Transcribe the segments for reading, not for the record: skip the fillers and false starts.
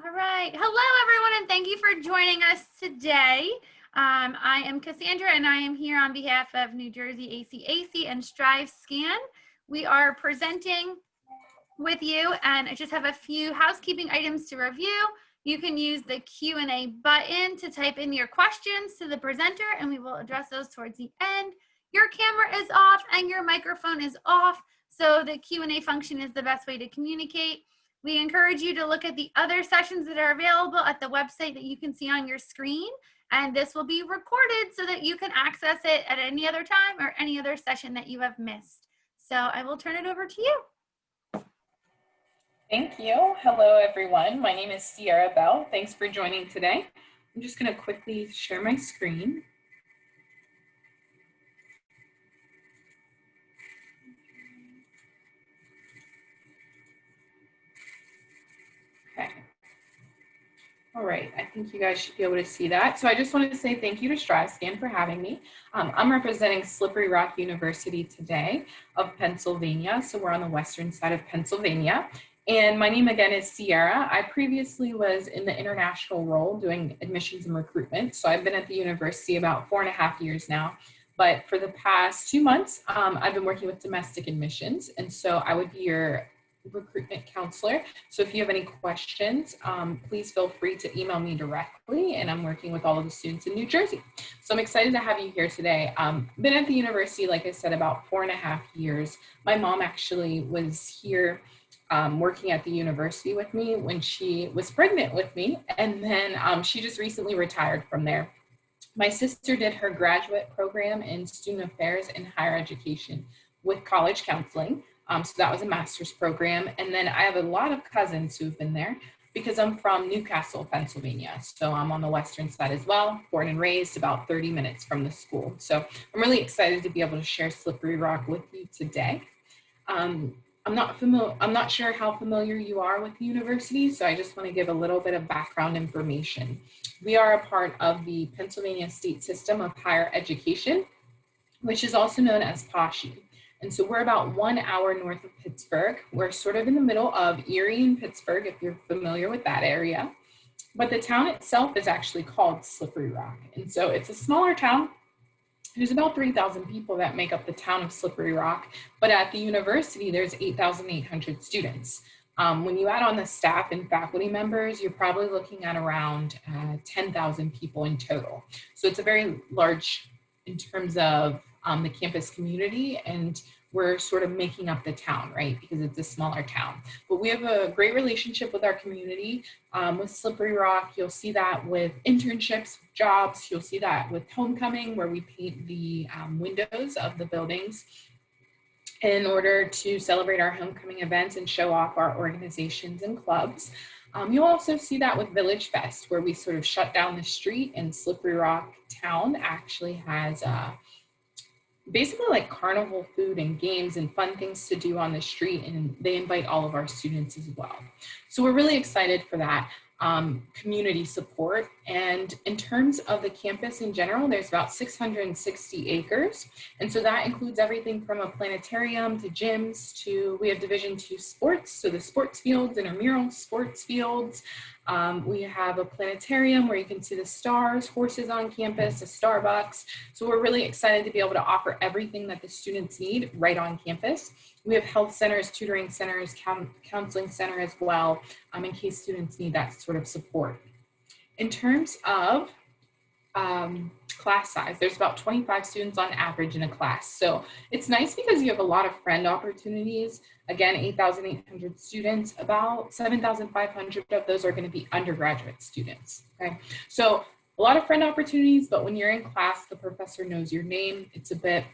All right. Hello, everyone, and thank you for joining us today. I am Cassandra, and I am here on behalf of New Jersey ACAC and Strive Scan. We are presenting with you, and I just have a few housekeeping items to review. You can use the Q&A button to type in your questions to the presenter, and we will address those towards the end. Your camera is off and your microphone is off, so the Q&A function is the best way to communicate. We encourage you to look at the other sessions that are available at the website that you can see on your screen, and this will be recorded so that you can access it at any other time or any other session that you have missed. So I will turn it over to you. Thank you. Hello, everyone. My name is Sierra Bell. Thanks for joining today. I'm just going to quickly share my screen. Okay. All right, I think you guys should be able to see that. So I just wanted to say thank you to Strive Scan for having me. I'm representing Slippery Rock University today of Pennsylvania. So we're on the western side of Pennsylvania. And my name again is Sierra. I previously was in the international role doing admissions and recruitment. So I've been at the university about 4.5 years now. But for the past 2 months, I've been working with domestic admissions. And so I would be your recruitment counselor. So if you have any questions, please feel free to email me directly, and I'm working with all of the students in New Jersey. So I'm excited to have you here today. Been at the university, like I said, about 4.5 years. My mom actually was here working at the university with me when she was pregnant with me, and then she just recently retired from there. My sister did her graduate program in student affairs and higher education with college counseling. So that was a master's program. And then I have a lot of cousins who've been there because I'm from Newcastle, Pennsylvania. So I'm on the western side as well, born and raised about 30 minutes from the school. So I'm really excited to be able to share Slippery Rock with you today. I'm not sure how familiar you are with the university, so I just want to give a little bit of background information. We are a part of the Pennsylvania State System of Higher Education, which is also known as POSHE. And so we're about 1 hour north of Pittsburgh. We're sort of in the middle of Erie and Pittsburgh, if you're familiar with that area. But the town itself is actually called Slippery Rock. And so it's a smaller town. There's about 3,000 people that make up the town of Slippery Rock. But at the university, there's 8,800 students. When you add on the staff and faculty members, you're probably looking at around 10,000 people in total. So it's a very large in terms of the campus community, and we're sort of making up the town, right? Because it's a smaller town. But we have a great relationship with our community. With Slippery Rock, you'll see that with internships, jobs, you'll see that with homecoming, where we paint the windows of the buildings in order to celebrate our homecoming events and show off our organizations and clubs. You'll also see that with Village Fest, where we sort of shut down the street, and Slippery Rock town actually has basically like carnival food and games and fun things to do on the street, and they invite all of our students as well. So we're really excited for that community support. And in terms of the campus in general, there's about 660 acres. And so that includes everything from a planetarium to gyms to, we have Division II sports, so the sports fields, intramural sports fields. We have a planetarium where you can see the stars, horses on campus, a Starbucks. So we're really excited to be able to offer everything that the students need right on campus. We have health centers, tutoring centers, counseling center as well, in case students need that sort of support. In terms of class size, there's about 25 students on average in a class. So it's nice because you have a lot of friend opportunities. Again, 8,800 students, about 7,500 of those are going to be undergraduate students. Okay, so a lot of friend opportunities, but when you're in class, the professor knows your name. It's a bit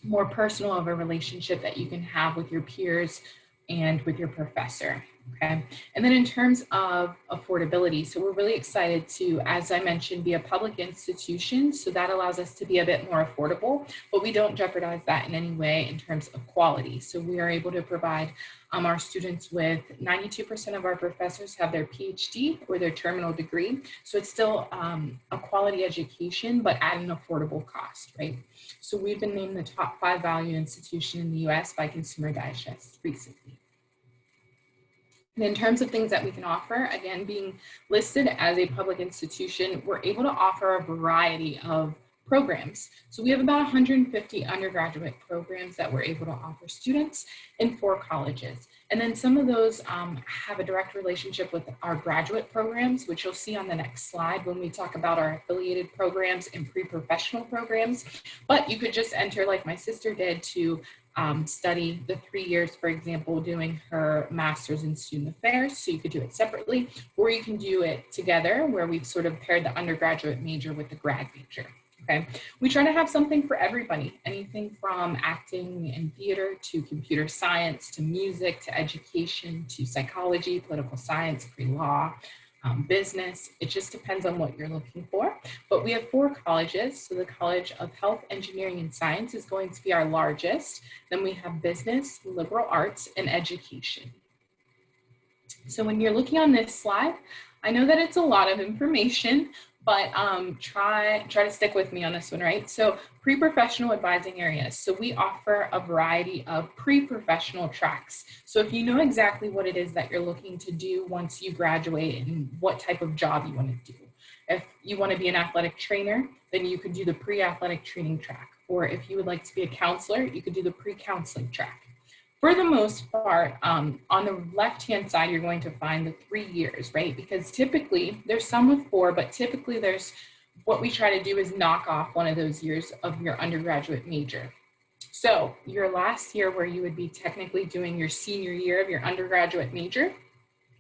more personal of a relationship that you can have with your peers and with your professor. Okay, and then in terms of affordability, so we're really excited to, as I mentioned, be a public institution. So that allows us to be a bit more affordable, but we don't jeopardize that in any way in terms of quality. So we are able to provide our students with 92% of our professors have their PhD or their terminal degree. So it's still a quality education, but at an affordable cost, right? So we've been named the top 5 value institution in the US by Consumer Digest recently. And in terms of things that we can offer, again, being listed as a public institution, we're able to offer a variety of programs. So we have about 150 undergraduate programs that we're able to offer students in 4 colleges. And then some of those have a direct relationship with our graduate programs, which you'll see on the next slide when we talk about our affiliated programs and pre-professional programs. But you could just enter, like my sister did, to study the 3 years, for example, doing her master's in student affairs. So you could do it separately, or you can do it together where we've sort of paired the undergraduate major with the grad major. Okay, we try to have something for everybody, anything from acting and theater to computer science, to music, to education, to psychology, political science, pre-law, business. It just depends on what you're looking for. But we have 4 colleges. So the College of Health, Engineering, and Science is going to be our largest. Then we have business, liberal arts, and education. So when you're looking on this slide, I know that it's a lot of information, but try to stick with me on this one, right? So pre-professional advising areas. So we offer a variety of pre-professional tracks. So if you know exactly what it is that you're looking to do once you graduate and what type of job you want to do. If you want to be an athletic trainer, then you could do the pre-athletic training track. Or if you would like to be a counselor, you could do the pre-counseling track. For the most part, on the left-hand side, you're going to find the 3 years, right? Because typically, there's some with 4, but typically what we try to do is knock off one of those years of your undergraduate major. So your last year where you would be technically doing your senior year of your undergraduate major,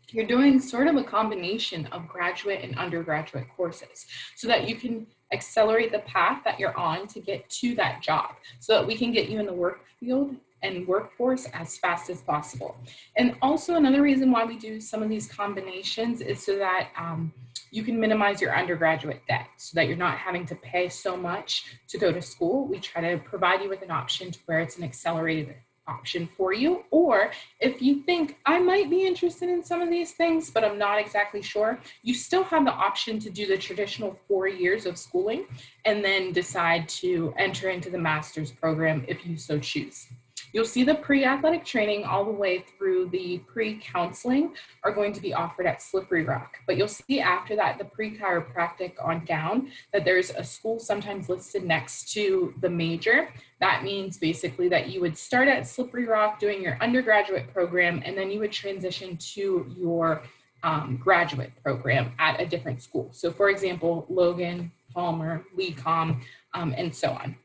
you're doing sort of a combination of graduate and undergraduate courses so that you can accelerate the path that you're on to get to that job so that we can get you in the work field and workforce as fast as possible. And also another reason why we do some of these combinations is so that you can minimize your undergraduate debt so that you're not having to pay so much to go to school. We try to provide you with an option to where it's an accelerated option for you. Or if you think I might be interested in some of these things, but I'm not exactly sure, you still have the option to do the traditional 4 years of schooling and then decide to enter into the master's program if you so choose. You'll see the pre-athletic training all the way through the pre-counseling are going to be offered at Slippery Rock. But you'll see after that, the pre-chiropractic on down, that there's a school sometimes listed next to the major. That means basically that you would start at Slippery Rock doing your undergraduate program, and then you would transition to your graduate program at a different school. So for example, Logan, Palmer, Lecom, and so on.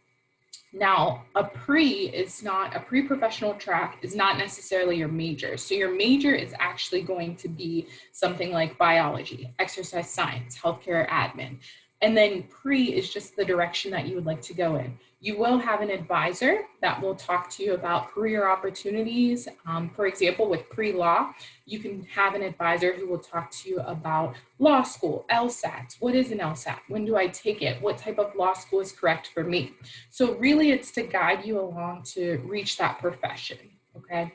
Now, a pre-professional track is not necessarily your major. So your major is actually going to be something like biology, exercise science, healthcare admin. And then pre is just the direction that you would like to go in. You will have an advisor that will talk to you about career opportunities. For example, with pre-law, you can have an advisor who will talk to you about law school, LSAT. What is an LSAT? When do I take it? What type of law school is correct for me? So really it's to guide you along to reach that profession, okay?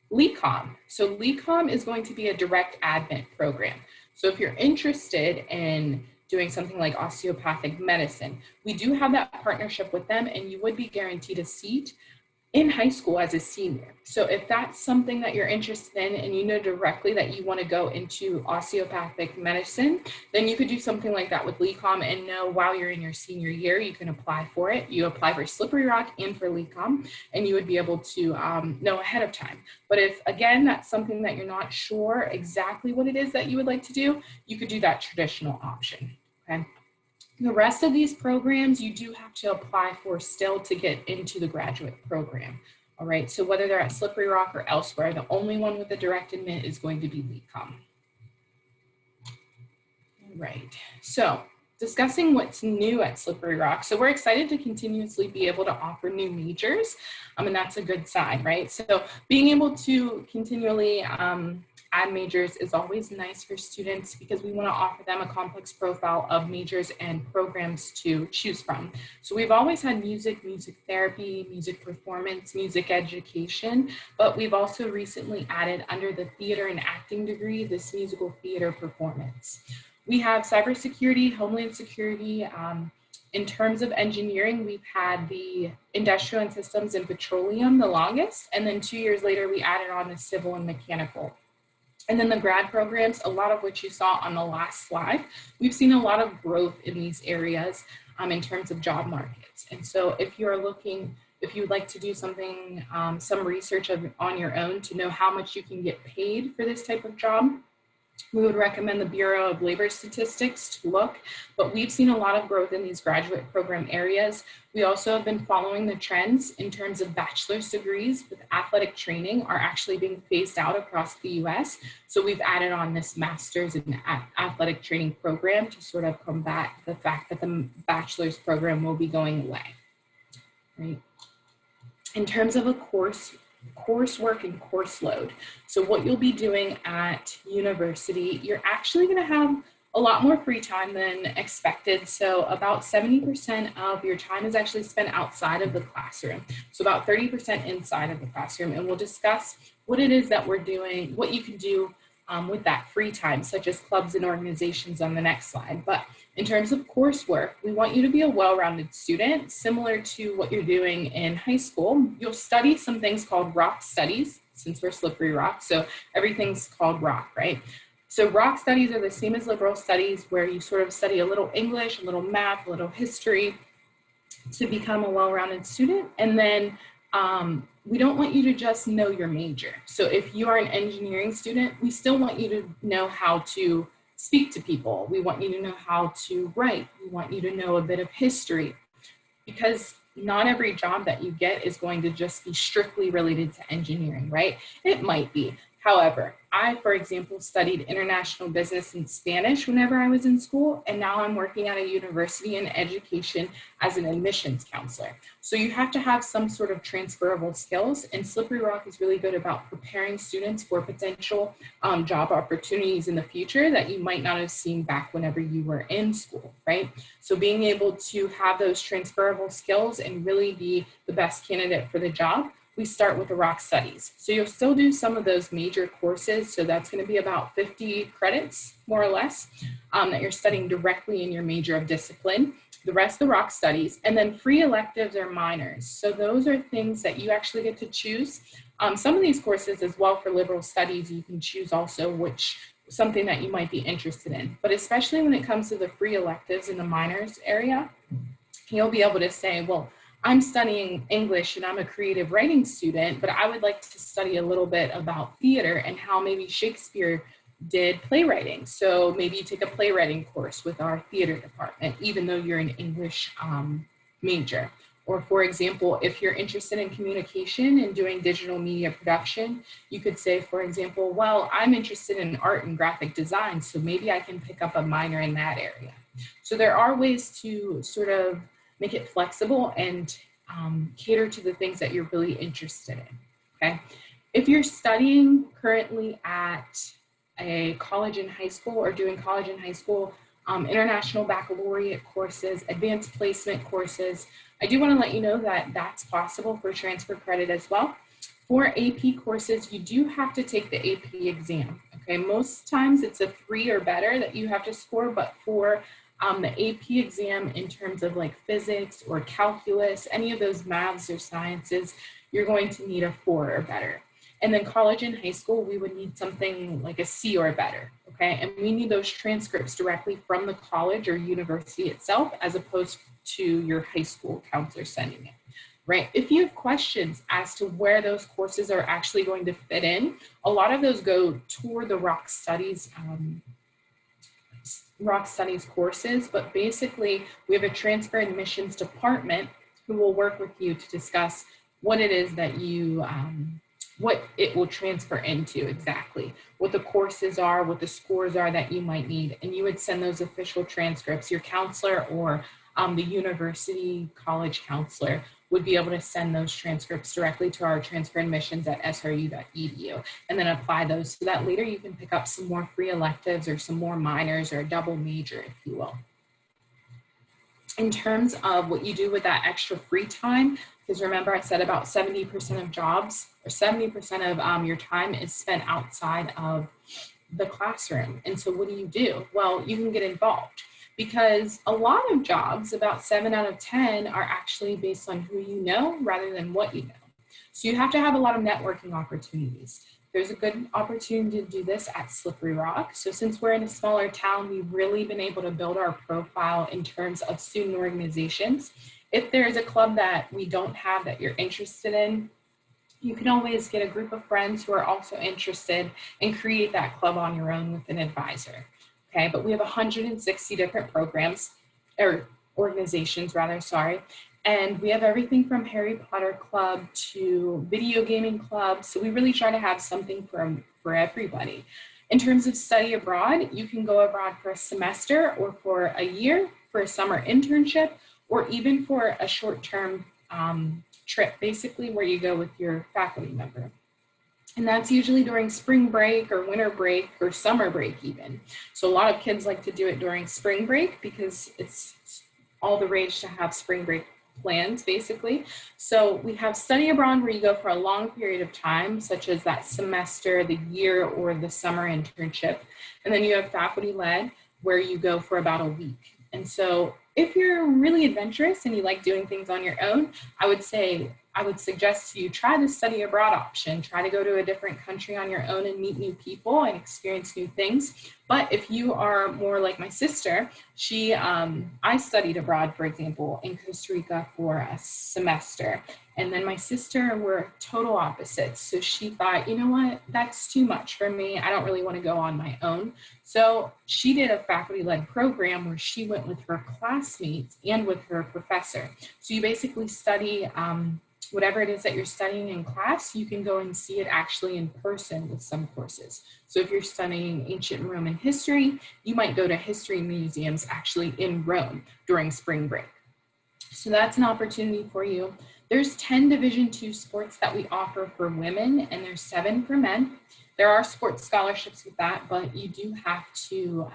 LECOM. So LECOM is going to be a direct admit program. So if you're interested in doing something like osteopathic medicine, we do have that partnership with them, and you would be guaranteed a seat in high school as a senior. So if that's something that you're interested in and you know directly that you want to go into osteopathic medicine, then you could do something like that with LECOM and know while you're in your senior year, you can apply for it. You apply for Slippery Rock and for LECOM, and you would be able to know ahead of time. But if, again, that's something that you're not sure exactly what it is that you would like to do, you could do that traditional option, okay? The rest of these programs, you do have to apply for still to get into the graduate program. All right, so whether they're at Slippery Rock or elsewhere, the only one with a direct admit is going to be LECOM. All right, so discussing what's new at Slippery Rock. So we're excited to continuously be able to offer new majors, and that's a good sign, right? So being able to continually add majors is always nice for students because we want to offer them a complex profile of majors and programs to choose from. So we've always had music, music therapy, music performance, music education, but we've also recently added under the theater and acting degree, this musical theater performance. We have cybersecurity, homeland security, In terms of engineering, we've had the industrial and systems and petroleum the longest, and then 2 years later, we added on the civil and mechanical. And then the grad programs, a lot of which you saw on the last slide, we've seen a lot of growth in these areas in terms of job markets. And so if you're looking, if you'd like to do something, some research on your own to know how much you can get paid for this type of job, we would recommend the Bureau of Labor Statistics to look, but we've seen a lot of growth in these graduate program areas. We also have been following the trends in terms of bachelor's degrees with athletic training are actually being phased out across the US. So we've added on this master's in athletic training program to sort of combat the fact that the bachelor's program will be going away, right? In terms of a coursework and course load. So what you'll be doing at university, you're actually going to have a lot more free time than expected. So about 70% of your time is actually spent outside of the classroom. So about 30% inside of the classroom. And we'll discuss what it is that we're doing, what you can do with that free time, such as clubs and organizations on the next slide. But in terms of coursework, we want you to be a well-rounded student, similar to what you're doing in high school. You'll study some things called rock studies, since we're slippery rock, so everything's called rock, right? So rock studies are the same as liberal studies, where you sort of study a little English, a little math, a little history to become a well-rounded student. And then we don't want you to just know your major. So if you are an engineering student, we still want you to know how to speak to people. We want you to know how to write. We want you to know a bit of history, because not every job that you get is going to just be strictly related to engineering, right? It might be. However, I, for example, studied international business and Spanish whenever I was in school, and now I'm working at a university in education as an admissions counselor. So you have to have some sort of transferable skills, and Slippery Rock is really good about preparing students for potential job opportunities in the future that you might not have seen back whenever you were in school, right? So being able to have those transferable skills and really be the best candidate for the job, we start with the rock studies. So you'll still do some of those major courses. So that's going to be about 50 credits, more or less, that you're studying directly in your major of discipline. The rest the rock studies, and then free electives or minors. So those are things that you actually get to choose. Some of these courses as well for liberal studies, you can choose also something that you might be interested in. But especially when it comes to the free electives in the minors area, you'll be able to say, well, I'm studying English and I'm a creative writing student, but I would like to study a little bit about theater and how maybe Shakespeare did playwriting. So maybe you take a playwriting course with our theater department, even though you're an English major. Or for example, if you're interested in communication and doing digital media production, you could say, for example, well, I'm interested in art and graphic design, so maybe I can pick up a minor in that area. So there are ways to sort of make it flexible and cater to the things that you're really interested in, okay? If you're studying currently at a college and high school or doing college and high school, international baccalaureate courses, advanced placement courses, I do want to let you know that that's possible for transfer credit as well. For AP courses, you do have to take the AP exam, okay? Most times it's a 3 or better that you have to score, but for the AP exam in terms of like physics or calculus, any of those maths or sciences, you're going to need a 4 or better. And then college and high school, we would need something like a C or better, okay? And we need those transcripts directly from the college or university itself, as opposed to your high school counselor sending it, right? If you have questions as to where those courses are actually going to fit in, a lot of those go toward the rock studies courses, but basically we have a transfer admissions department who will work with you to discuss what it is that you, what it will transfer into exactly, what the courses are, what the scores are that you might need, and you would send those official transcripts. Your counselor or the university college counselor would be able to send those transcripts directly to our transfer admissions at sru.edu and then apply those so that later you can pick up some more free electives or some more minors or a double major, if you will. In terms of what you do with that extra free time, because remember I said about 70% of jobs or 70% of your time is spent outside of the classroom. And so what do? Well, you can get involved. because a lot of jobs, about 7 out of 10, are actually based on who you know rather than what you know. So you have to have a lot of networking opportunities. There's a good opportunity to do this at Slippery Rock. So since we're in a smaller town, we've really been able to build our profile in terms of student organizations. If there's a club that we don't have that you're interested in, you can always get a group of friends who are also interested and create that club on your own with an advisor. Okay, but we have 160 different programs, or organizations rather, sorry. And we have everything from Harry Potter Club to video gaming clubs. So we really try to have something for everybody. In terms of study abroad, you can go abroad for a semester or for a year, for a summer internship, or even for a short-term trip, basically where you go with your faculty member. And that's usually during spring break or winter break or summer break even. So a lot of kids like to do it during spring break because it's all the rage to have spring break plans, basically. So we have study abroad where you go for a long period of time, such as that semester, the year, or the summer internship. And then you have faculty led where you go for about a week. And so if you're really adventurous and you like doing things on your own, I would suggest you try the study abroad option. Try to go to a different country on your own and meet new people and experience new things. But if you are more like my sister, I studied abroad, for example, in Costa Rica for a semester. And then my sister were total opposites. So she thought, you know what, that's too much for me. I don't really want to go on my own. So she did a faculty-led program where she went with her classmates and with her professor. So you basically study whatever it is that you're studying in class, you can go and see it actually in person with some courses. So if you're studying ancient Roman history, you might go to history museums actually in Rome during spring break. So that's an opportunity for you. There's 10 Division II sports that we offer for women, and there's 7 for men. There are sports scholarships with that, but you do have to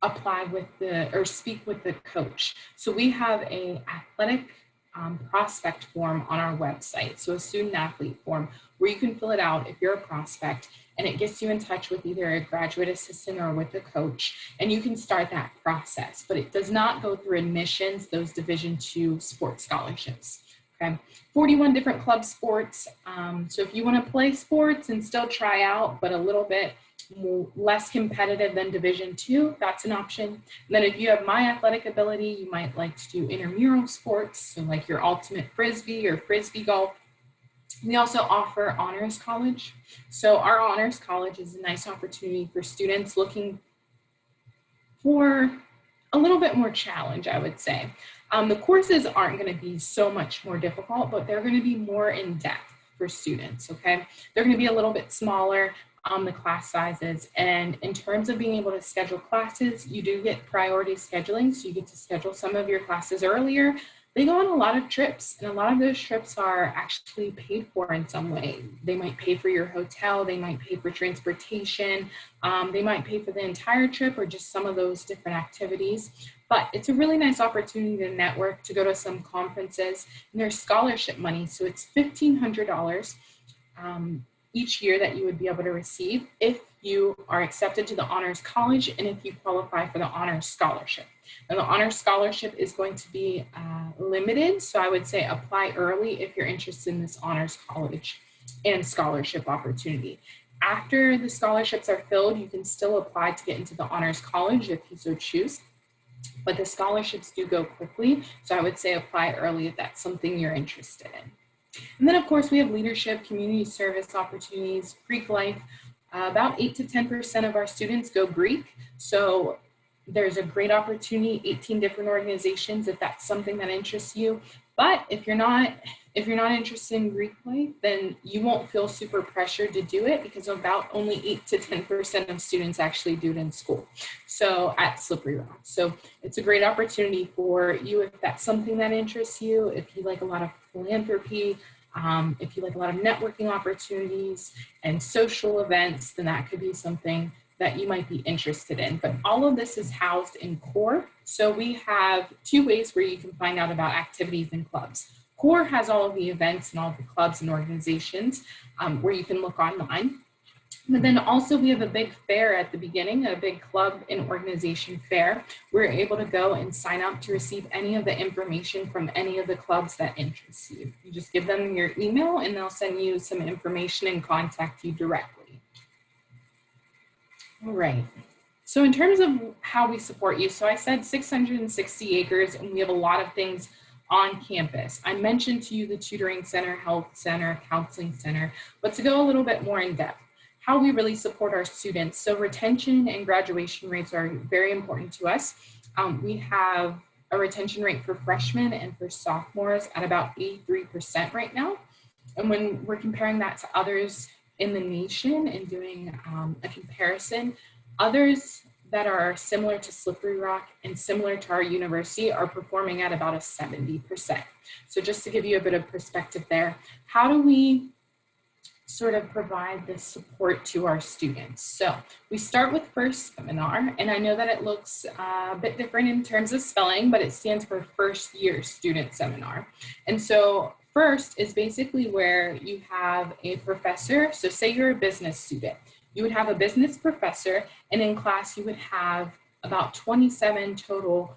apply with speak with the coach. So we have a athletic prospect form on our website. So a student athlete form where you can fill it out if you're a prospect, and it gets you in touch with either a graduate assistant or with a coach, and you can start that process. But it does not go through admissions, those Division II sports scholarships. Okay, 41 different club sports. So if you want to play sports and still try out, but a little bit less competitive than Division II, that's an option. And then if you have my athletic ability, you might like to do intramural sports, so like your ultimate frisbee or frisbee golf. We also offer honors college. So our honors college is a nice opportunity for students looking for a little bit more challenge, I would say. The courses aren't going to be so much more difficult, but they're going to be more in depth for students, okay? They're going to be a little bit smaller on the class sizes. And in terms of being able to schedule classes, you do get priority scheduling. So you get to schedule some of your classes earlier. They go on a lot of trips, and a lot of those trips are actually paid for in some way. They might pay for your hotel, they might pay for transportation, they might pay for the entire trip or just some of those different activities. But it's a really nice opportunity to network, to go to some conferences, and there's scholarship money. So it's $1,500 each year that you would be able to receive if you are accepted to the Honors College and if you qualify for the Honors Scholarship. And the Honors Scholarship is going to be limited, so I would say apply early if you're interested in this Honors College and scholarship opportunity. After the scholarships are filled, you can still apply to get into the Honors College if you so choose, but the scholarships do go quickly, so I would say apply early if that's something you're interested in. And then, of course, we have leadership, community service opportunities, Greek life. About 8 to 10% of our students go Greek. So there's a great opportunity, 18 different organizations, if that's something that interests you. But if you're not interested in Greek life, then you won't feel super pressured to do it because about only 8 to 10% of students actually do it in school. So at Slippery Rock. So it's a great opportunity for you if that's something that interests you, if you like a lot of philanthropy, if you like a lot of networking opportunities and social events, then that could be something that you might be interested in. But all of this is housed in Core. So we have 2 ways where you can find out about activities and clubs. Core has all of the events and all of the clubs and organizations where you can look online. But then also we have a big fair at the beginning, a big club and organization fair. We're able to go and sign up to receive any of the information from any of the clubs that interest you. You just give them your email and they'll send you some information and contact you directly. All right. So in terms of how we support you, so I said 660 acres and we have a lot of things on campus. I mentioned to you the tutoring center, health center, counseling center, but to go a little bit more in depth, how we really support our students. So retention and graduation rates are very important to us. We have a retention rate for freshmen and for sophomores at about 83% right now. And when we're comparing that to others in the nation and doing a comparison, others that are similar to Slippery Rock and similar to our university are performing at about a 70%. So just to give you a bit of perspective there, how do we sort of provide this support to our students? So we start with first seminar, and I know that it looks a bit different in terms of spelling, but it stands for first year student seminar. And so first is basically where you have a professor. So say you're a business student, you would have a business professor, and in class you would have about 27 total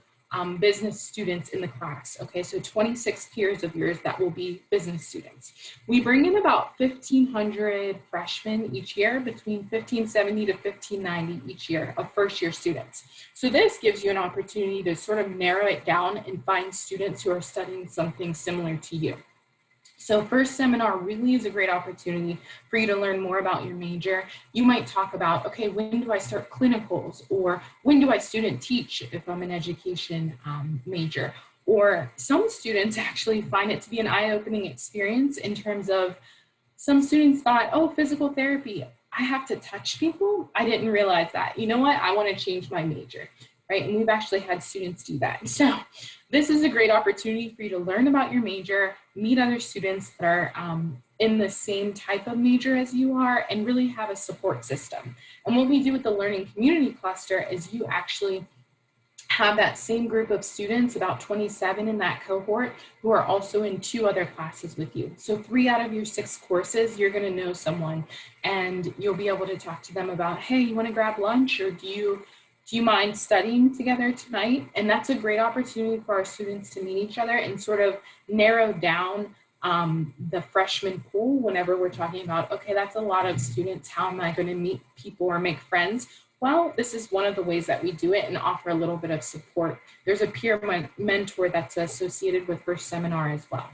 business students in the class. Okay, so 26 peers of yours that will be business students. We bring in about 1,500 freshmen each year, between 1,570 to 1,590 each year of first year students. So this gives you an opportunity to sort of narrow it down and find students who are studying something similar to you. So first seminar really is a great opportunity for you to learn more about your major. You might talk about, okay, when do I start clinicals? Or when do I student teach if I'm an education major? Or some students actually find it to be an eye-opening experience in terms of some students thought, oh, physical therapy, I have to touch people? I didn't realize that. You know what? I want to change my major, right? And we've actually had students do that. So this is a great opportunity for you to learn about your major, meet other students that are in the same type of major as you are, and really have a support system. And what we do with the Learning Community Cluster is you actually have that same group of students, about 27 in that cohort, who are also in 2 other classes with you. So 3 out of your 6 courses, you're gonna know someone, and you'll be able to talk to them about, hey, you wanna grab lunch, or do you mind studying together tonight? And that's a great opportunity for our students to meet each other and sort of narrow down the freshman pool whenever we're talking about, okay, that's a lot of students. How am I going to meet people or make friends? Well, this is one of the ways that we do it and offer a little bit of support. There's a peer mentor that's associated with first seminar as well.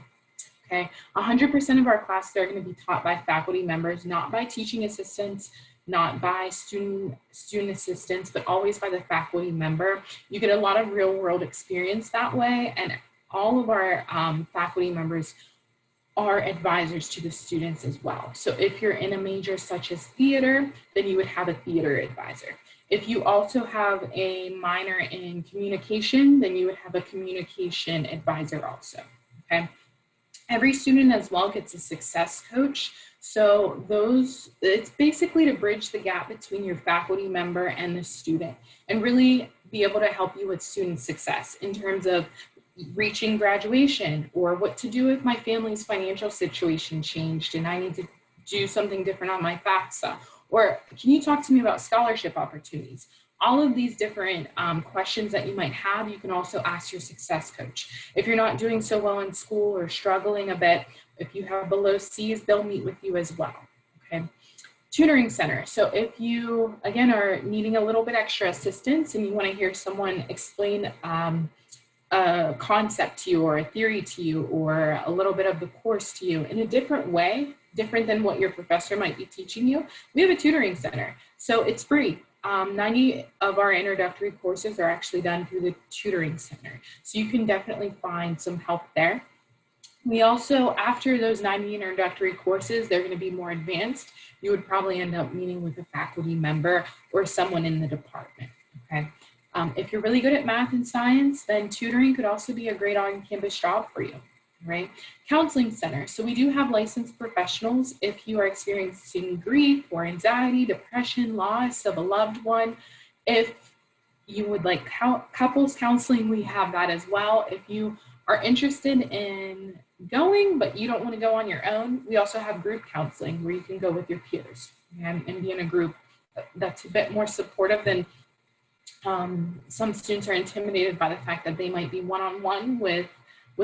Okay, 100% of our classes are going to be taught by faculty members, not by teaching assistants, not by student assistants, but always by the faculty member. You get a lot of real world experience that way, and all of our faculty members are advisors to the students as well. So if you're in a major such as theater, then you would have a theater advisor. If you also have a minor in communication, then you would have a communication advisor also, okay? Every student as well gets a success coach. So it's basically to bridge the gap between your faculty member and the student and really be able to help you with student success in terms of reaching graduation, or what to do if my family's financial situation changed and I need to do something different on my FAFSA, or can you talk to me about scholarship opportunities? All of these different questions that you might have, you can also ask your success coach. If you're not doing so well in school or struggling a bit, if you have below C's, they'll meet with you as well, okay? Tutoring center. So if you, again, are needing a little bit extra assistance and you want to hear someone explain a concept to you or a theory to you or a little bit of the course to you in a different way, different than what your professor might be teaching you, we have a tutoring center. So it's free. 90 of our introductory courses are actually done through the tutoring center. So you can definitely find some help there. We also, after those 90 introductory courses, they're going to be more advanced. You would probably end up meeting with a faculty member or someone in the department, okay? If you're really good at math and science, then tutoring could also be a great on-campus job for you, right? Counseling center. So we do have licensed professionals. If you are experiencing grief or anxiety, depression, loss of a loved one, if you would like couples counseling, we have that as well. If you are interested in going, but you don't want to go on your own, we also have group counseling where you can go with your peers and be in a group that's a bit more supportive than some students are intimidated by the fact that they might be one-on-one with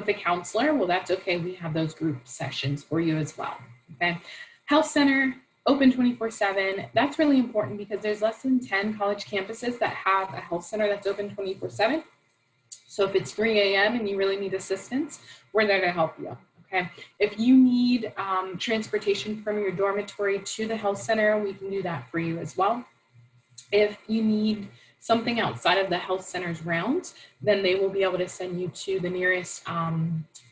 a counselor. Well, that's okay. We have those group sessions for you as well. Okay. Health center, open 24/7. That's really important because there's less than 10 college campuses that have a health center that's open 24/7. So if it's 3 a.m. and you really need assistance, we're there to help you. Okay. If you need transportation from your dormitory to the health center, we can do that for you as well. If you need something outside of the health center's rounds, then they will be able to send you to the nearest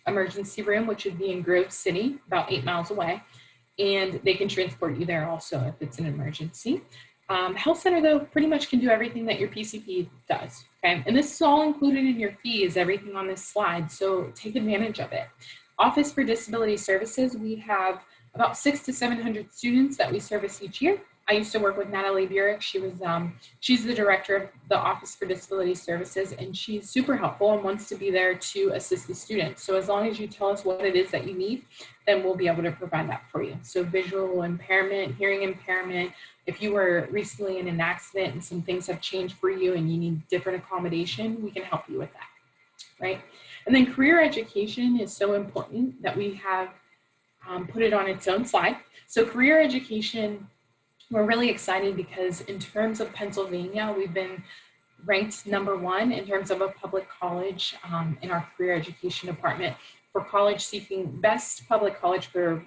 emergency room, which would be in Grove City, about 8 miles away. And they can transport you there also if it's an emergency. Health center, though, pretty much can do everything that your PCP does. Okay, and this is all included in your fees, everything on this slide, so take advantage of it. Office for Disability Services, we have about 600 to 700 students that we service each year. I used to work with Natalie Burek. She's the director of the Office for Disability Services, and she's super helpful and wants to be there to assist the students. So as long as you tell us what it is that you need, then we'll be able to provide that for you. So visual impairment, hearing impairment, if you were recently in an accident and some things have changed for you and you need different accommodation, we can help you with that, right? And then career education is so important that we have put it on its own slide. So career education, we're really excited because in terms of Pennsylvania, we've been ranked #1 in terms of a public college in our career education department for best public college for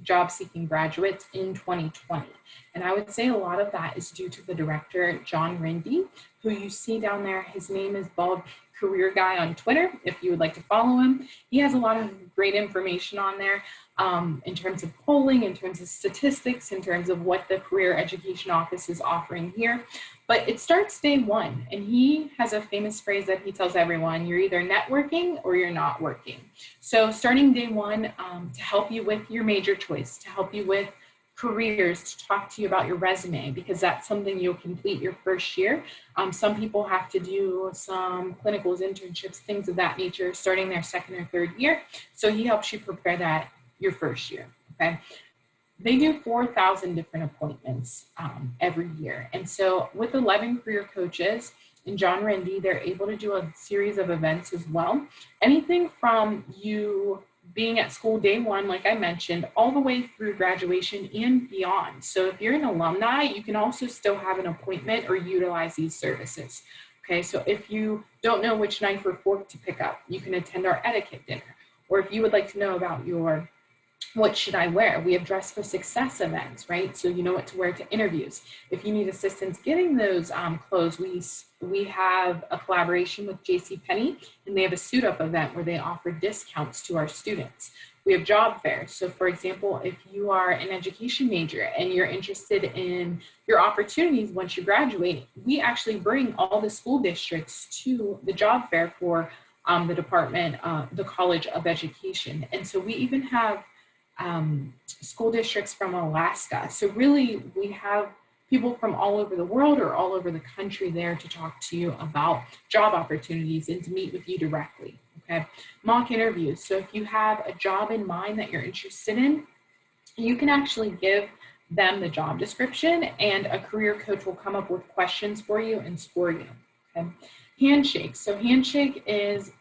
job seeking graduates in 2020. And I would say a lot of that is due to the director, John Rindy, who you see down there. His name is Bald Career Guy on Twitter, if you would like to follow him. He has a lot of great information on there in terms of polling, in terms of statistics, in terms of what the Career Education Office is offering here. But it starts day one, and he has a famous phrase that he tells everyone: you're either networking or you're not working. So starting day one to help you with your major choice, to help you with careers, to talk to you about your resume, because that's something you'll complete your first year. Some people have to do some clinicals, internships, things of that nature, starting their second or third year. So he helps you prepare that your first year, okay? They do 4,000 different appointments every year. And so with 11 career coaches and John Rindy, they're able to do a series of events as well. Anything from you being at school day one, like I mentioned, all the way through graduation and beyond. So if you're an alumni, you can also still have an appointment or utilize these services. Okay, so if you don't know which knife or fork to pick up, you can attend our etiquette dinner. Or if you would like to know about your what should I wear? We have Dress for Success events, right? So you know what to wear to interviews. If you need assistance getting those clothes, we have a collaboration with JCPenney, and they have a suit up event where they offer discounts to our students. We have job fairs. So for example, if you are an education major and you're interested in your opportunities once you graduate, we actually bring all the school districts to the job fair for the department, the College of Education. And so we even have school districts from Alaska. So really we have people from all over the world or all over the country there to talk to you about job opportunities and to meet with you directly, okay? Mock interviews. So if you have a job in mind that you're interested in, you can actually give them the job description and a career coach will come up with questions for you and score you, okay? Handshake. So Handshake is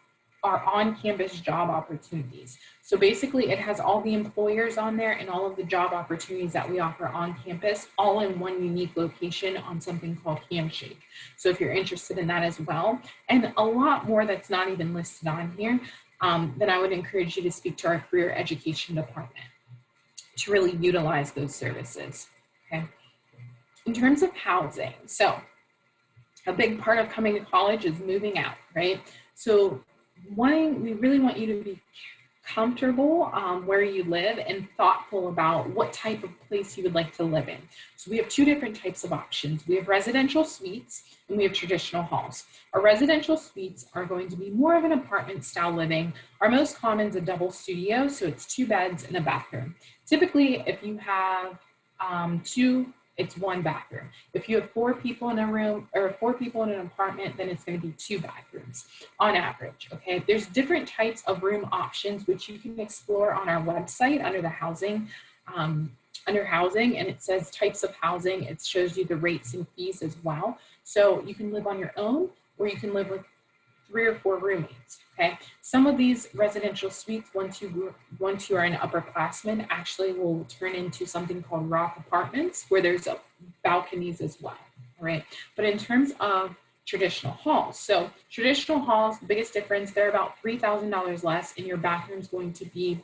our on-campus job opportunities. So basically it has all the employers on there and all of the job opportunities that we offer on campus, all in one unique location on something called Handshake. So if you're interested in that as well, and a lot more that's not even listed on here, then I would encourage you to speak to our career education department to really utilize those services, okay? In terms of housing, so a big part of coming to college is moving out, right? So we really want you to be comfortable where you live and thoughtful about what type of place you would like to live in. So we have two different types of options. We have residential suites and we have traditional halls. Our residential suites are going to be more of an apartment style living. Our most common is a double studio, so it's 2 beds and a bathroom. Typically, if you have 2 it's one bathroom. If you have 4 people in a room or 4 people in an apartment, then it's going to be 2 bathrooms on average. Okay, there's different types of room options which you can explore on our website under the housing. Under housing, and it says types of housing. It shows you the rates and fees as well. So you can live on your own, or you can live with 3 or 4 roommates. Okay, some of these residential suites, once you are an upperclassman, actually will turn into something called rock apartments, where there's balconies as well. All right, but in terms of traditional halls, so traditional halls, the biggest difference, they're about $3,000 less, and your bathroom's going to be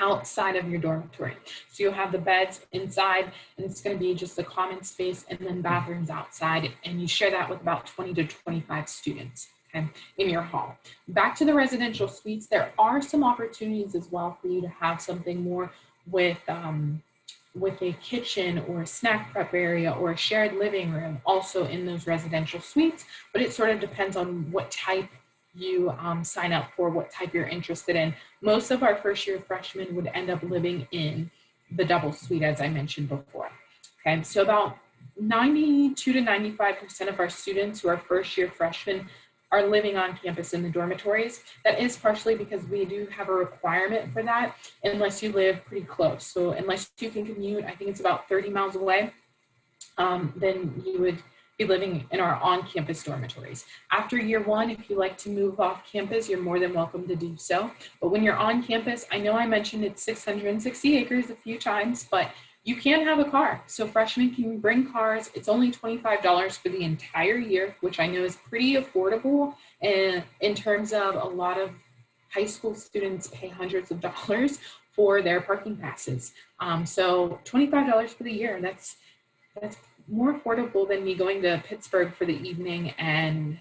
outside of your dormitory. So you'll have the beds inside, and it's going to be just a common space, and then bathrooms outside, and you share that with about 20 to 25 students, okay, in your hall. Back to the residential suites, there are some opportunities as well for you to have something more with a kitchen or a snack prep area or a shared living room also in those residential suites, but it sort of depends on what type you sign up for, what type you're interested in. Most of our first year freshmen would end up living in the double suite, as I mentioned before. Okay, so about 92 to 95% of our students who are first year freshmen are living on campus in the dormitories. That is partially because we do have a requirement for that unless you live pretty close. So unless you can commute, I think it's about 30 miles away, then you would be living in our on-campus dormitories. After year 1, if you like to move off campus, you're more than welcome to do so. But when you're on campus, I know I mentioned it's 660 acres a few times, but you can have a car. So freshmen can bring cars. It's only $25 for the entire year, which I know is pretty affordable. And in terms of a lot of high school students pay hundreds of dollars for their parking passes. So $25 for the year, that's more affordable than me going to Pittsburgh for the evening and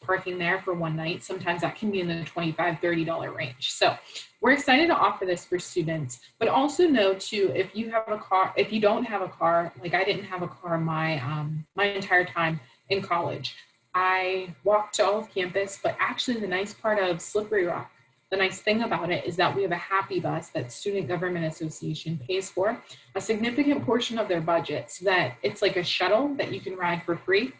parking there for one night. Sometimes that can be in the $25, $30 range. So we're excited to offer this for students, but also know too, if you have a car, if you don't have a car, like I didn't have a car my entire time in college. I walked to all of campus, but actually the nice part of Slippery Rock, the nice thing about it is that we have a happy bus that Student Government Association pays for a significant portion of their budget, so that it's like a shuttle that you can ride for free.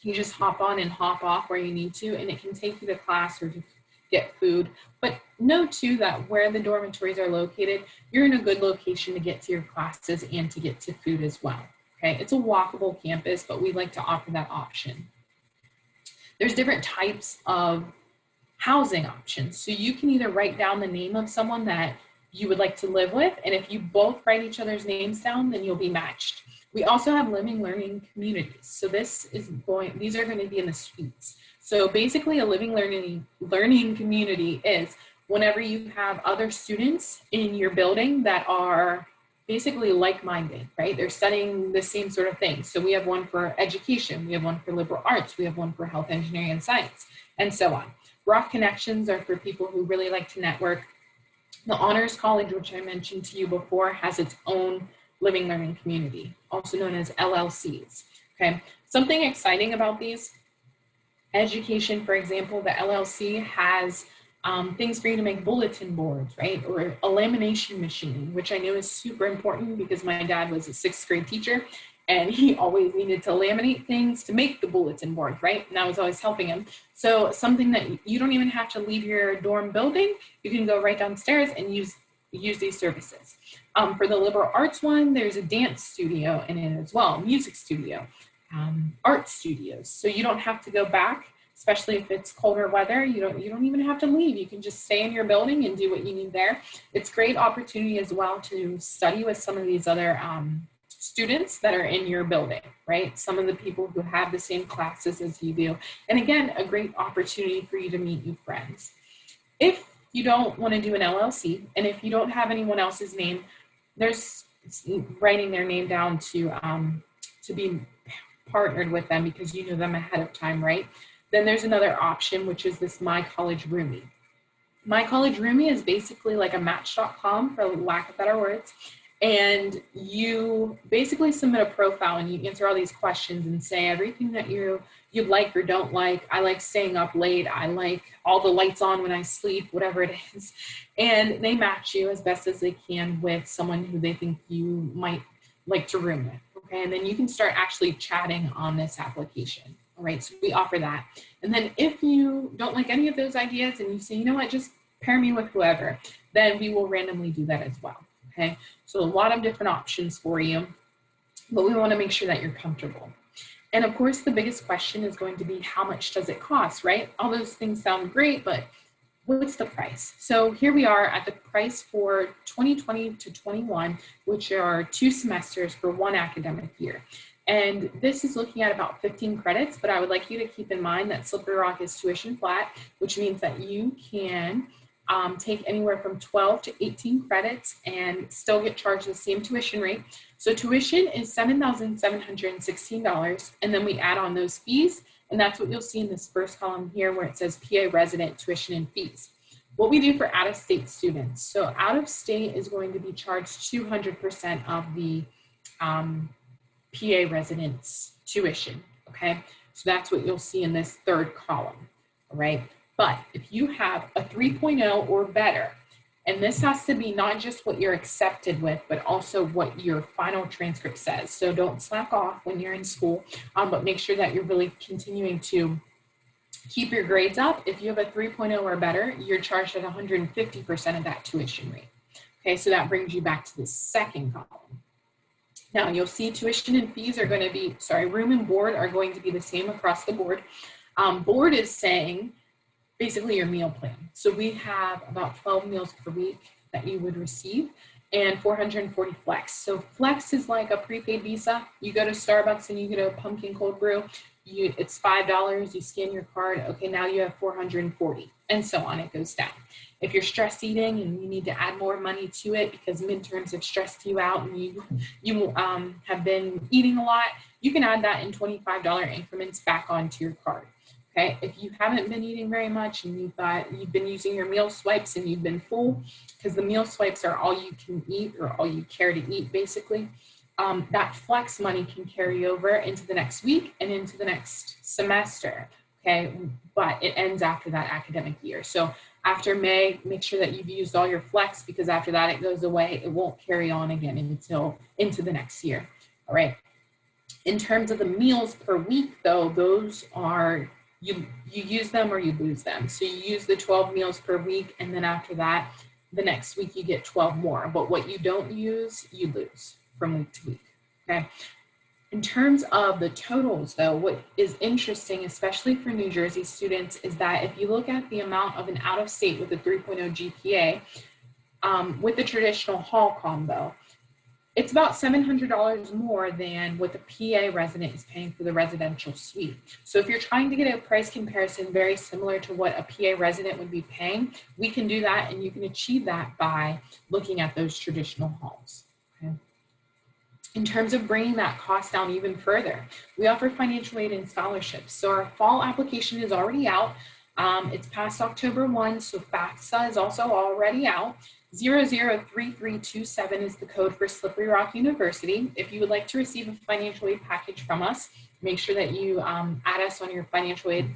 You just hop on and hop off where you need to, and it can take you to class or to get food. But know too that where the dormitories are located, you're in a good location to get to your classes and to get to food as well. Okay, it's a walkable campus, but we like to offer that option. There's different types of housing options. So you can either write down the name of someone that you would like to live with, and if you both write each other's names down, then you'll be matched. We also have living learning communities. So these are going to be in the suites. So basically a living learning community is whenever you have other students in your building that are basically like-minded, right? They're studying the same sort of thing. So we have one for education, we have one for liberal arts, we have one for health, engineering, and science, and so on. Rock Connections are for people who really like to network. The Honors College, which I mentioned to you before, has its own living learning community, also known as LLCs. Okay, something exciting about these, education, for example, the LLC has things for you to make bulletin boards, right? Or a lamination machine, which I know is super important because my dad was a 6th grade teacher and he always needed to laminate things to make the bulletin board, right? And I was always helping him. So something that you don't even have to leave your dorm building, you can go right downstairs and use these services. For the liberal arts one, there's a dance studio in it as well, music studio, art studios. So you don't have to go back, especially if it's colder weather. You don't even have to leave. You can just stay in your building and do what you need there. It's great opportunity as well to study with some of these other students that are in your building, right? Some of the people who have the same classes as you do. And again, a great opportunity for you to meet new friends. If you don't want to do an LLC, and if you don't have anyone else's name, there's writing their name down to be partnered with them because you know them ahead of time, right? Then there's another option, which is this My College Roomie. My College Roomie is basically like a Match.com, for lack of better words. And you basically submit a profile and you answer all these questions and say everything that you like or don't like. I like staying up late. I like all the lights on when I sleep, whatever it is. And they match you as best as they can with someone who they think you might like to room with, okay? And then you can start actually chatting on this application, all right? So we offer that. And then if you don't like any of those ideas and you say, you know what, just pair me with whoever, then we will randomly do that as well, okay? So a lot of different options for you, but we want to make sure that you're comfortable. And of course, the biggest question is going to be, how much does it cost, right? All those things sound great, but what's the price? So here we are at the price for 2020 to 21, which are 2 semesters for 1 academic year. And this is looking at about 15 credits, but I would like you to keep in mind that Slippery Rock is tuition flat, which means that you can take anywhere from 12 to 18 credits and still get charged the same tuition rate. So tuition is $7,716, and then we add on those fees, and that's what you'll see in this first column here where it says PA resident tuition and fees. What we do for out-of-state students. So out-of-state is going to be charged 200% of the PA residents tuition, okay? So that's what you'll see in this third column, all right? But if you have a 3.0 or better, and this has to be not just what you're accepted with, but also what your final transcript says. So don't slack off when you're in school, but make sure that you're really continuing to keep your grades up. If you have a 3.0 or better, you're charged at 150% of that tuition rate. Okay, so that brings you back to the second column. Now you'll see tuition and fees are going to be, room and board are going to be the same across the board. Board is saying basically your meal plan. So we have about 12 meals per week that you would receive and 440 flex. So flex is like a prepaid Visa. You go to Starbucks and you get a pumpkin cold brew. It's $5, you scan your card. Okay, now you have 440 and so on, it goes down. If you're stress eating and you need to add more money to it because midterms have stressed you out and you have been eating a lot, you can add that in $25 increments back onto your card. Okay, if you haven't been eating very much and you've been using your meal swipes and you've been full, because the meal swipes are all you can eat or all you care to eat basically, that flex money can carry over into the next week and into the next semester, okay? But it ends after that academic year. So after May, make sure that you've used all your flex because after that it goes away. It won't carry on again until into the next year, all right? In terms of the meals per week though, those are, you use them or you lose them. So you use the 12 meals per week and then after that, the next week you get 12 more. But what you don't use, you lose from week to week, okay? In terms of the totals though, what is interesting, especially for New Jersey students, is that if you look at the amount of an out-of-state with a 3.0 GPA, with the traditional hall combo, it's about $700 more than what the PA resident is paying for the residential suite. So if you're trying to get a price comparison very similar to what a PA resident would be paying, we can do that and you can achieve that by looking at those traditional halls. Okay? In terms of bringing that cost down even further, we offer financial aid and scholarships. So our fall application is already out. It's past October 1, so FAFSA is also already out. 003327 is the code for Slippery Rock University. If you would like to receive a financial aid package from us, make sure that you add us on your financial aid,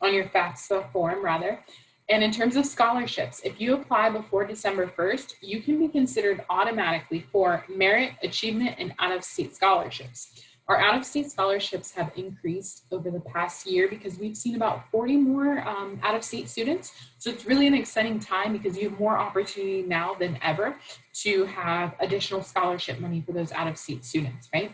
on your FAFSA form rather. And in terms of scholarships, if you apply before December 1st, you can be considered automatically for merit, achievement, and out-of-state scholarships. Our out-of-state scholarships have increased over the past year because we've seen about 40 more out-of-state students. So it's really an exciting time because you have more opportunity now than ever to have additional scholarship money for those out-of-state students, right?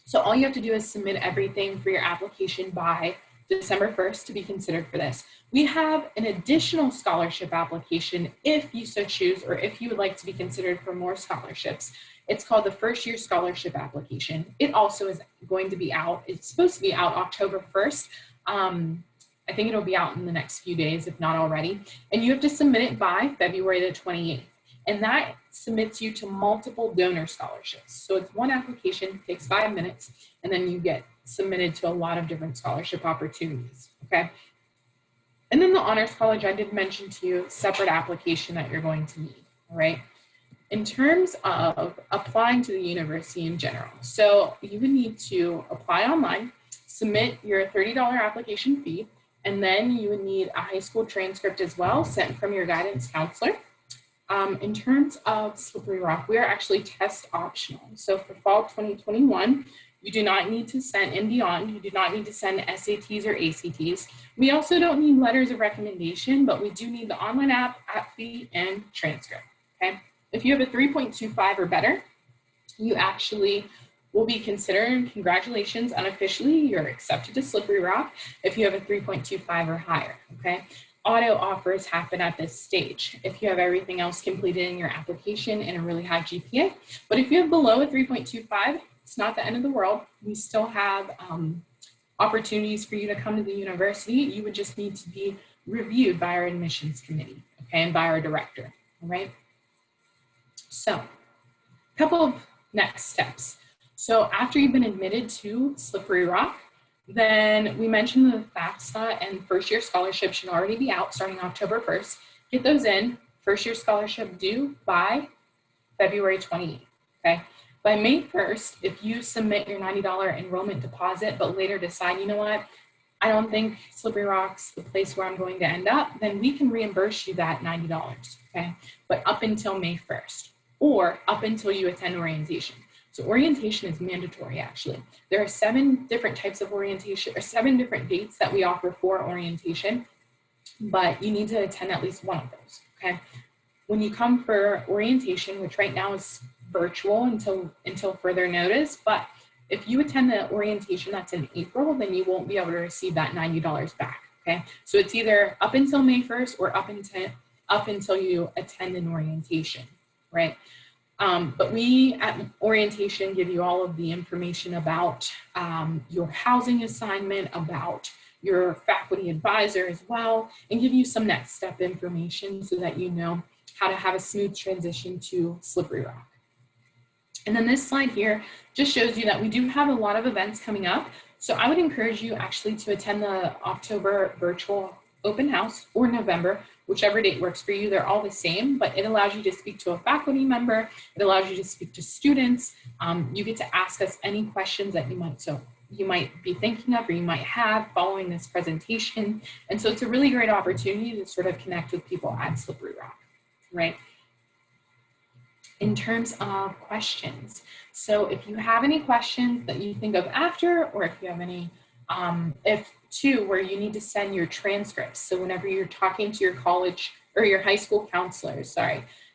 So all you have to do is submit everything for your application by December 1st to be considered for this. We have an additional scholarship application if you so choose, or if you would like to be considered for more scholarships. It's called the first year scholarship application. It also is going to be out. It's supposed to be out October 1st. I think it'll be out in the next few days, if not already. And you have to submit it by February the 28th. And that submits you to multiple donor scholarships. So it's one application, takes 5 minutes, and then you get submitted to a lot of different scholarship opportunities, okay? And then the Honors College, I did mention to you, separate application that you're going to need, all right? In terms of applying to the university in general, so you would need to apply online, submit your $30 application fee, and then you would need a high school transcript as well, sent from your guidance counselor. In terms of Slippery Rock, we are actually test optional. So for fall 2021, you do not need to send, and beyond, you do not need to send SATs or ACTs. We also don't need letters of recommendation, but we do need the online app fee, and transcript, okay? If you have a 3.25 or better, you actually will be considered, congratulations, unofficially, you're accepted to Slippery Rock if you have a 3.25 or higher, okay? Auto offers happen at this stage if you have everything else completed in your application and a really high GPA. But if you have below a 3.25, it's not the end of the world. We still have opportunities for you to come to the university. You would just need to be reviewed by our admissions committee, okay, and by our director, all right? So, a couple of next steps. So after you've been admitted to Slippery Rock, then we mentioned the FAFSA and first year scholarship should already be out starting October 1st. Get those in, first year scholarship due by February 28th, okay? By May 1st, if you submit your $90 enrollment deposit, but later decide, you know what, I don't think Slippery Rock's the place where I'm going to end up, then we can reimburse you that $90, okay? But up until May 1st, or up until you attend orientation. So orientation is mandatory, actually. There are 7 different types of orientation, or 7 different dates that we offer for orientation, but you need to attend at least one of those, okay? When you come for orientation, which right now is virtual until further notice, but if you attend the orientation that's in April, then you won't be able to receive that $90 back, okay? So it's either up until May 1st or up until you attend an orientation, right? But we at orientation give you all of the information about your housing assignment, about your faculty advisor as well, and give you some next step information so that you know how to have a smooth transition to Slippery Rock. And then this slide here just shows you that we do have a lot of events coming up. So I would encourage you actually to attend the October virtual open house or November, whichever date works for you. They're all the same, but it allows you to speak to a faculty member. It allows you to speak to students. You get to ask us any questions that you might be thinking of or you might have following this presentation. And so it's a really great opportunity to sort of connect with people at Slippery Rock, right? In terms of questions. So if you have any questions that you think of after, or if you have any, where you need to send your transcripts. So whenever you're talking to your college or your high school counselors,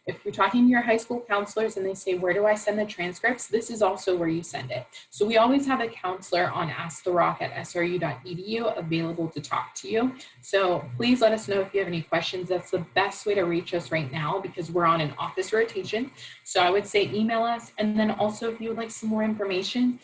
if you're talking to your high school counselors and they say, where do I send the transcripts? This is also where you send it. So we always have a counselor on asktherock@sru.edu available to talk to you. So please let us know if you have any questions. That's the best way to reach us right now because we're on an office rotation. So I would say email us. And then also if you would like some more information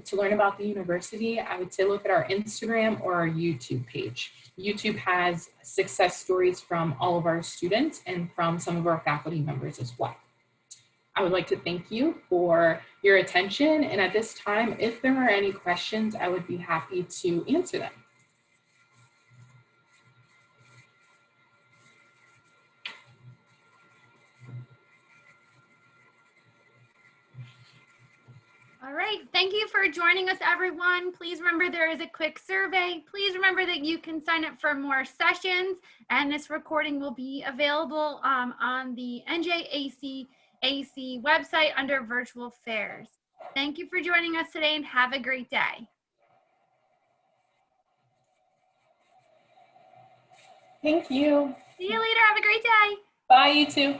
to learn about the university, I would say look at our Instagram or our YouTube page. YouTube has success stories from all of our students and from some of our faculty members as well. I would like to thank you for your attention. And at this time, if there are any questions, I would be happy to answer them. All right, thank you for joining us, everyone. Please remember there is a quick survey. Please remember that you can sign up for more sessions, and this recording will be available on the NJACAC website under virtual fairs. Thank you for joining us today and have a great day. Thank you. See you later. Have a great day. Bye, you too.